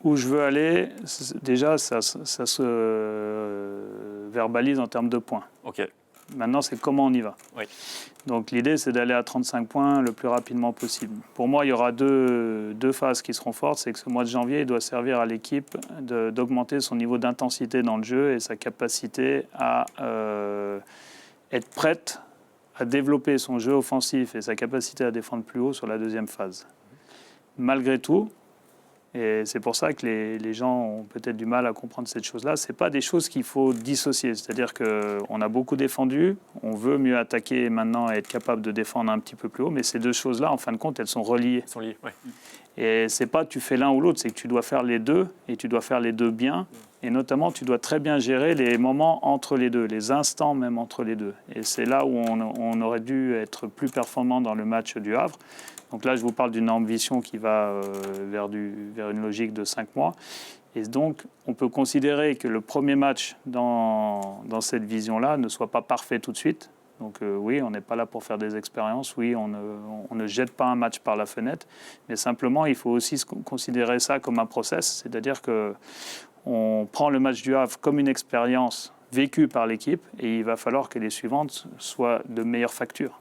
Où je veux aller, déjà, ça se verbalise en termes de points. Ok. Maintenant, c'est comment on y va. Oui. Donc l'idée, c'est d'aller à 35 points le plus rapidement possible. Pour moi, il y aura deux phases qui seront fortes. C'est que ce mois de janvier, il doit servir à l'équipe d'augmenter son niveau d'intensité dans le jeu et sa capacité à être prête à développer son jeu offensif et sa capacité à défendre plus haut sur la deuxième phase. Malgré tout, et c'est pour ça que les gens ont peut-être du mal à comprendre cette chose-là. Ce n'est pas des choses qu'il faut dissocier. C'est-à-dire qu'on a beaucoup défendu, on veut mieux attaquer maintenant et être capable de défendre un petit peu plus haut, mais ces deux choses-là, en fin de compte, elles sont reliées. Elles sont liées, ouais. Et ce n'est pas tu fais l'un ou l'autre, c'est que tu dois faire les deux, et tu dois faire les deux bien. Et notamment, tu dois très bien gérer les moments entre les deux, les instants même entre les deux. Et c'est là où on aurait dû être plus performant dans le match du Havre. Donc là, je vous parle d'une ambition qui va vers une logique de 5 mois. Et donc, on peut considérer que le premier match dans cette vision-là ne soit pas parfait tout de suite. Donc oui, on n'est pas là pour faire des expériences. Oui, on ne jette pas un match par la fenêtre. Mais simplement, il faut aussi considérer ça comme un process. C'est-à-dire qu'on prend le match du Havre comme une expérience vécue par l'équipe et il va falloir que les suivantes soient de meilleure facture.